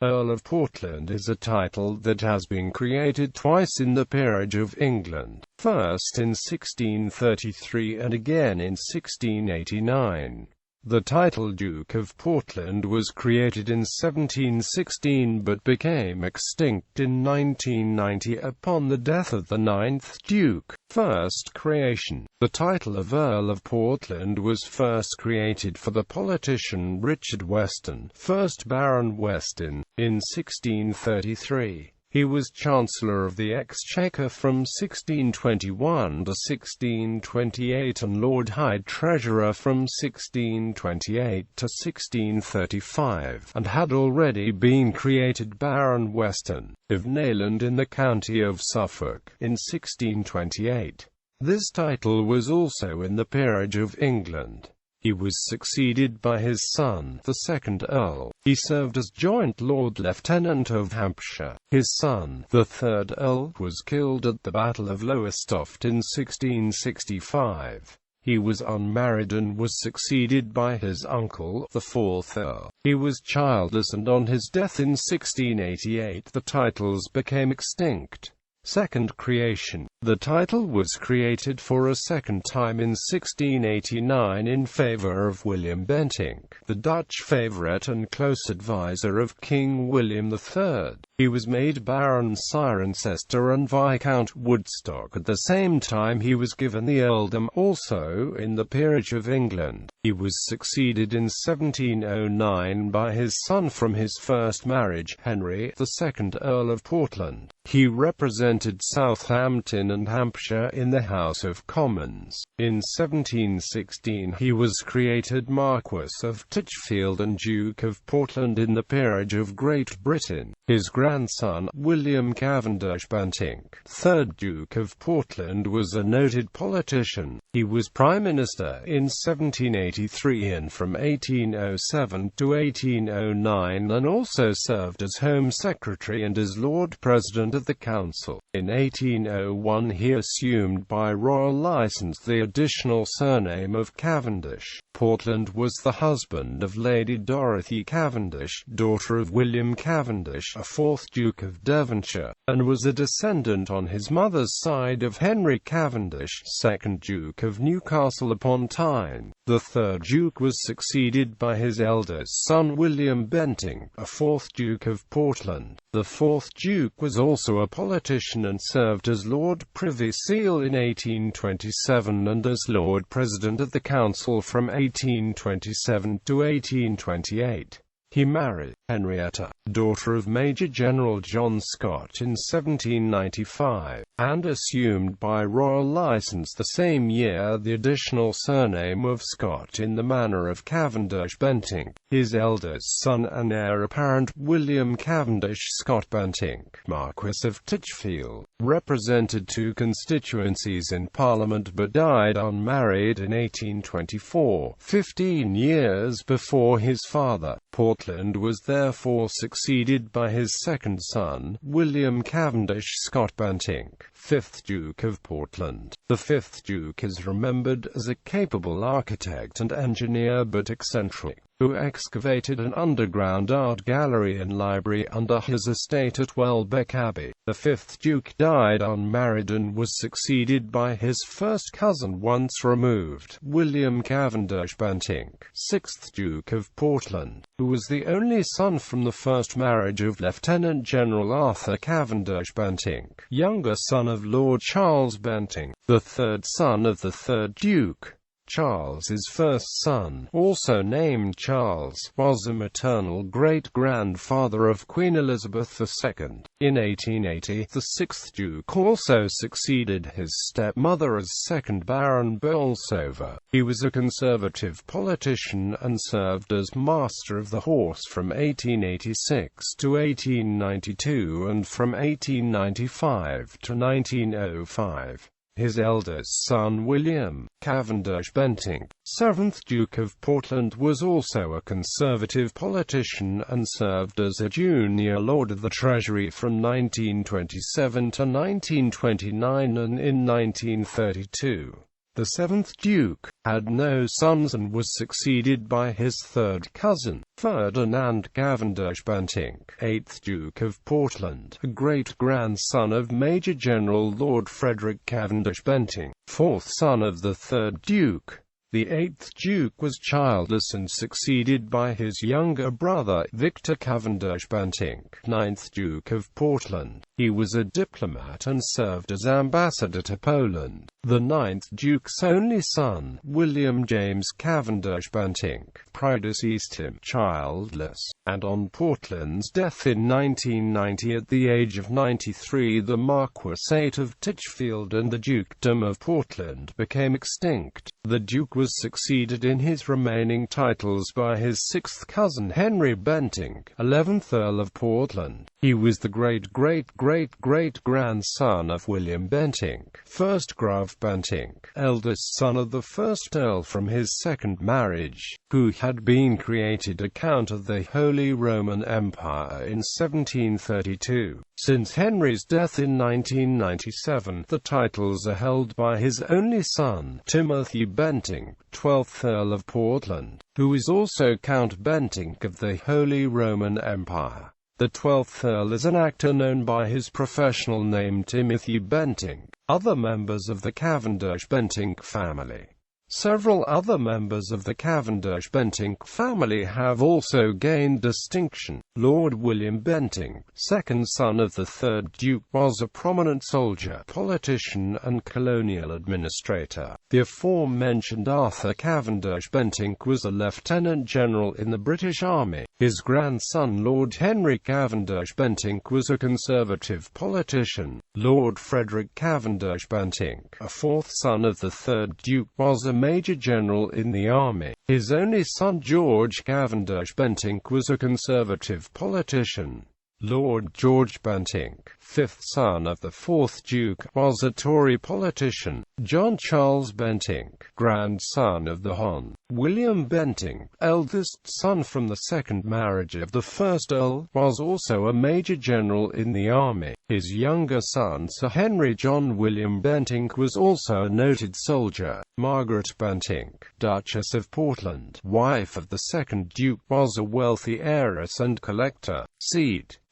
Earl of Portland is a title that has been created twice in the Peerage of England, first in 1633 and again in 1689. The title Duke of Portland was created in 1716 but became extinct in 1990 upon the death of the 9th Duke. First creation. The title of Earl of Portland was first created for the politician Richard Weston, 1st Baron Weston, in 1633. He was Chancellor of the Exchequer from 1621 to 1628 and Lord High Treasurer from 1628 to 1635, and had already been created Baron Weston, of Nayland in the county of Suffolk, in 1628. This title was also in the Peerage of England. He was succeeded by his son, the 2nd Earl. He served as Joint Lord Lieutenant of Hampshire. His son, the 3rd Earl, was killed at the Battle of Lowestoft in 1665. He was unmarried and was succeeded by his uncle, the 4th Earl. He was childless and on his death in 1688 the titles became extinct. Second creation. The title was created for a second time in 1689 in favour of William Bentinck, the Dutch favourite and close advisor of King William III. He was made Baron Cirencester and Viscount Woodstock at the same time he was given the earldom, also in the Peerage of England. He was succeeded in 1709 by his son from his first marriage, Henry, the 2nd Earl of Portland. He represented Southampton and Hampshire in the House of Commons. In 1716 he was created Marquess of Titchfield and Duke of Portland in the Peerage of Great Britain. His grandson, William Cavendish Bentinck, 3rd Duke of Portland, was a noted politician. He was Prime Minister in 1783 and from 1807 to 1809 and also served as Home Secretary and as Lord President of the Council. In 1801 he assumed by royal licence the additional surname of Cavendish. Portland was the husband of Lady Dorothy Cavendish, daughter of William Cavendish, a 4th Duke of Devonshire, and was a descendant on his mother's side of Henry Cavendish, 2nd Duke of Newcastle upon Tyne. The 3rd Duke was succeeded by his eldest son William Bentinck, a 4th Duke of Portland. The 4th Duke was also a politician and served as Lord Privy Seal in 1827 and as Lord President of the Council from 1827 to 1828. He married Henrietta, daughter of Major General John Scott, in 1795, and assumed by royal licence the same year the additional surname of Scott in the manner of Cavendish Bentinck. His eldest son and heir apparent, William Cavendish Scott Bentinck, Marquess of Titchfield, represented 2 constituencies in Parliament but died unmarried in 1824, 15 years before his father. Portland was therefore succeeded by his 2nd son, William Cavendish Scott Bentinck, 5th Duke of Portland. The 5th Duke is remembered as a capable architect and engineer but eccentric, who excavated an underground art gallery and library under his estate at Welbeck Abbey. The 5th Duke died unmarried and was succeeded by his first cousin once removed, William Cavendish Bentinck, 6th Duke of Portland, who was the only son from the first marriage of Lieutenant General Arthur Cavendish Bentinck, younger son of Lord Charles Bentinck, the 3rd son of the 3rd Duke. Charles's first son, also named Charles, was a maternal great-grandfather of Queen Elizabeth II. In 1880, the 6th Duke also succeeded his stepmother as 2nd Baron Bolsover. He was a Conservative politician and served as Master of the Horse from 1886 to 1892 and from 1895 to 1905. His eldest son William Cavendish Bentinck, 7th Duke of Portland, was also a Conservative politician and served as a junior Lord of the Treasury from 1927 to 1929 and in 1932. the seventh Duke, had no sons and was succeeded by his third cousin, Ferdinand Cavendish Bentinck, 8th Duke of Portland, a great-grandson of Major General Lord Frederick Cavendish Bentinck, fourth son of the third Duke. The 8th Duke was childless and succeeded by his younger brother, Victor Cavendish Bentinck, 9th Duke of Portland. He was a diplomat and served as ambassador to Poland. The 9th Duke's only son, William James Cavendish Bentinck, predeceased him, childless, and on Portland's death in 1990 at the age of 93, the Marquisate of Titchfield and the Dukedom of Portland became extinct. The Duke was succeeded in his remaining titles by his sixth cousin Henry Bentinck, 11th Earl of Portland. He was the great-great-great-great-grandson of William Bentinck, 1st Graf Bentinck, eldest son of the first Earl from his second marriage, who had been created a Count of the Holy Roman Empire in 1732. Since Henry's death in 1997, the titles are held by his only son, Timothy Bentinck, 12th Earl of Portland, who is also Count Bentinck of the Holy Roman Empire. The 12th Earl is an actor known by his professional name Timothy Bentinck. Other members of the Cavendish Bentinck family. Several other members of the Cavendish Bentinck family have also gained distinction. Lord William Bentinck, second son of the third Duke, was a prominent soldier, politician and colonial administrator. The aforementioned Arthur Cavendish Bentinck was a lieutenant general in the British Army. His grandson Lord Henry Cavendish Bentinck was a conservative politician. Lord Frederick Cavendish Bentinck, a fourth son of the third Duke, was a Major General in the Army. His only son George Cavendish Bentinck was a conservative politician. Lord George Bentinck, fifth son of the fourth Duke, was a Tory politician. John Charles Bentinck, grandson of the Hon. William Bentinck, eldest son from the second marriage of the first Earl, was also a Major General in the Army. His younger son Sir Henry John William Bentinck was also a noted soldier. Margaret Bentinck, Duchess of Portland, wife of the second Duke, was a wealthy heiress and collector.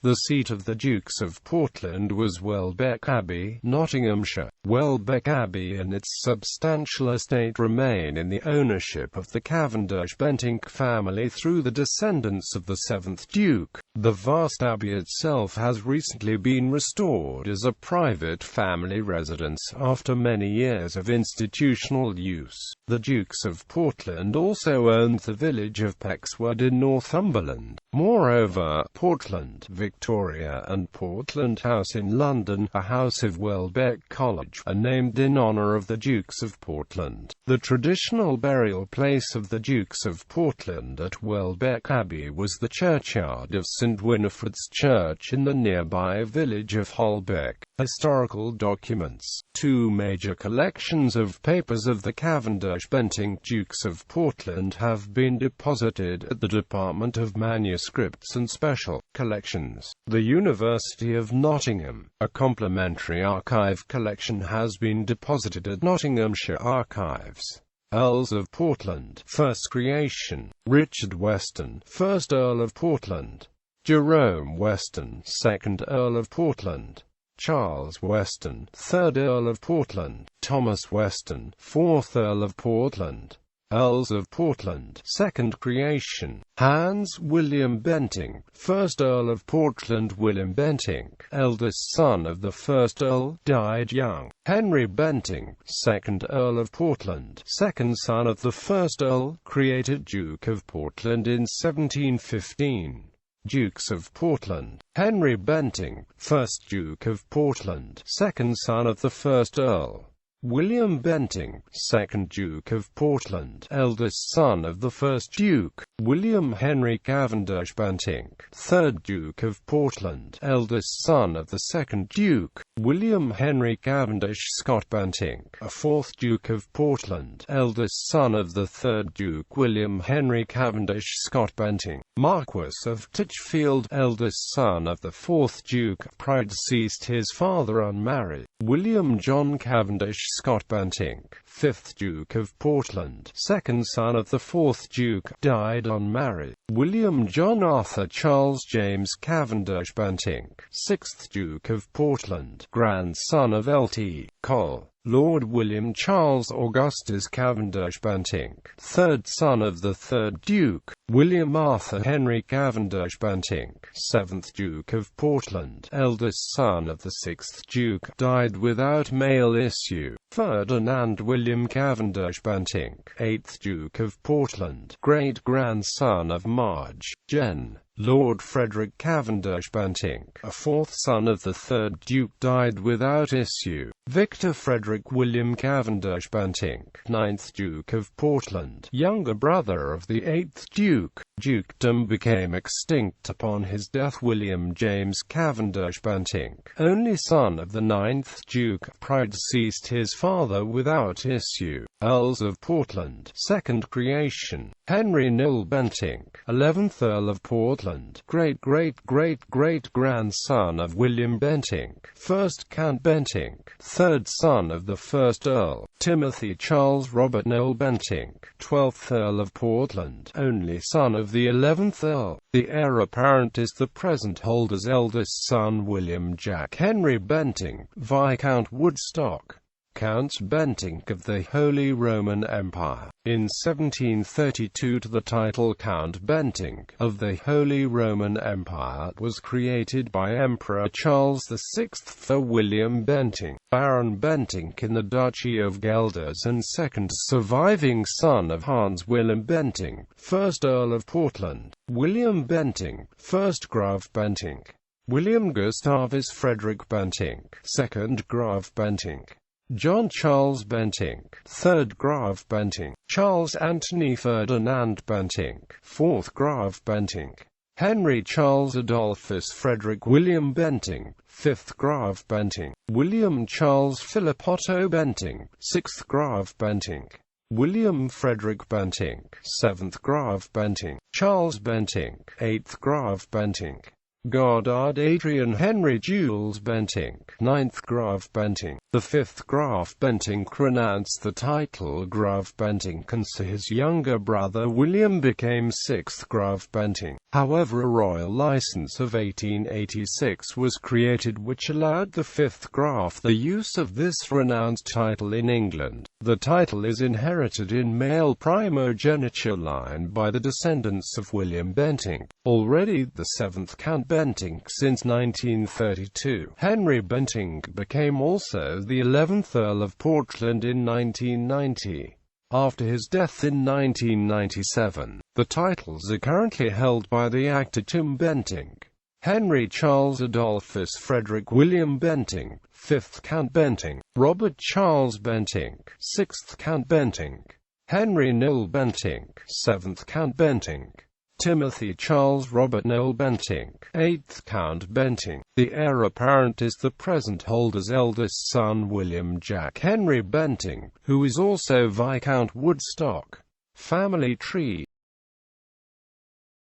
The seat of the Dukes of Portland was Welbeck Abbey, Nottinghamshire. Welbeck Abbey and its substantial estate remain in the ownership of the Cavendish Bentinck family through the descendants of the seventh Duke. The vast abbey itself has recently been restored as a private family residence after many years of institutional use. The Dukes of Portland also owned the village of Pexwood in Northumberland. Moreover, Portland, Victoria and Portland House in London, a house of Welbeck College, are named in honour of the Dukes of Portland. The traditional burial place of the Dukes of Portland at Welbeck Abbey was the churchyard of St Winifred's Church in the nearby village of Holbeck. Historical documents. Two major collections of papers of the Cavendish Bentinck Dukes of Portland have been deposited at the Department of Manuscripts and Special Collections, the University of Nottingham. A complementary archive collection has been deposited at Nottinghamshire Archives. Earls of Portland, first creation. Richard Weston, 1st Earl of Portland. Jerome Weston, 2nd Earl of Portland. Charles Weston, 3rd Earl of Portland. Thomas Weston, 4th Earl of Portland. Earls of Portland, second creation. Hans William Bentinck, 1st Earl of Portland. William Bentinck, eldest son of the 1st Earl, died young. Henry Bentinck, 2nd Earl of Portland, second son of the 1st Earl, created Duke of Portland in 1715. Dukes of Portland. Henry Bentinck, 1st Duke of Portland, second son of the 1st Earl. William Bentinck, 2nd Duke of Portland, eldest son of the 1st Duke. William Henry Cavendish Bentinck, 3rd Duke of Portland, eldest son of the 2nd Duke. William Henry Cavendish Scott Bentinck, a 4th Duke of Portland, eldest son of the 3rd Duke. William Henry Cavendish Scott Bentinck, Marquis of Titchfield, eldest son of the 4th Duke, predeceased his father unmarried. William John Cavendish Scott Bentinck, 5th Duke of Portland, second son of the 4th Duke, died unmarried. William John Arthur Charles James Cavendish Bentinck, 6th Duke of Portland, grandson of Lt. Col. Lord William Charles Augustus Cavendish Bentinck, third son of the 3rd Duke, William Arthur Henry Cavendish Bentinck, 7th Duke of Portland, eldest son of the 6th Duke, died without male issue. Ferdinand William Cavendish Bentinck, 8th Duke of Portland, great-grandson of Marge, Gen. Lord Frederick Cavendish Bentinck, a 4th son of the 3rd Duke, died without issue. Victor Frederick William Cavendish Bentinck, 9th Duke of Portland, younger brother of the 8th Duke. Dukedom became extinct upon his death. William James Cavendish Bentinck, only son of the 9th Duke, predeceased his father without issue. Earls of Portland, second creation. Henry Nill Bentinck, 11th Earl of Portland, great-great-great-great-grandson of William Bentinck, 1st Count Bentinck, third son of the 1st Earl. Timothy Charles Robert Nill Bentinck, 12th Earl of Portland, only son of the 11th Earl. The heir apparent is the present holder's eldest son William Jack Henry Bentinck, Viscount Woodstock. Counts Bentinck of the Holy Roman Empire. In 1732 the title Count Bentinck of the Holy Roman Empire was created by Emperor Charles VI for William Bentinck, Baron Bentinck in the Duchy of Guelders and second surviving son of Hans Willem Bentinck, 1st Earl of Portland. William Bentinck, 1st Graf Bentinck. William Gustavus Frederick Bentinck, 2nd Graf Bentinck. John Charles Bentinck, 3rd Graf Bentinck. Charles Anthony Ferdinand Bentinck, 4th Graf Bentinck. Henry Charles Adolphus Frederick William Bentinck, 5th Graf Bentinck. William Charles Philip Otto Bentinck, 6th Graf Bentinck. William Frederick Bentinck, 7th Graf Bentinck. Charles Bentinck, 8th Graf Bentinck. Goddard Adrian Henry Jules Bentinck, 9th Graf Bentinck. The 5th Graf Bentinck renounced the title Graf Bentinck and so his younger brother William became 6th Graf Bentinck. However, a royal license of 1886 was created which allowed the 5th Graf the use of this renounced title in England. The title is inherited in male primogeniture line by the descendants of William Bentinck, already the 7th Count Bentinck since 1932. Henry Bentinck became also the 11th Earl of Portland in 1990. After his death in 1997, the titles are currently held by the actor Tim Bentinck. Henry Charles Adolphus Frederick William Bentinck, 5th Count Bentinck. Robert Charles Bentinck, 6th Count Bentinck. Henry Nill Bentinck, 7th Count Bentinck. Timothy Charles Robert Nill Bentinck, 8th Count Bentinck. The heir apparent is the present holder's eldest son William Jack Henry Bentinck, who is also Viscount Woodstock. Family tree.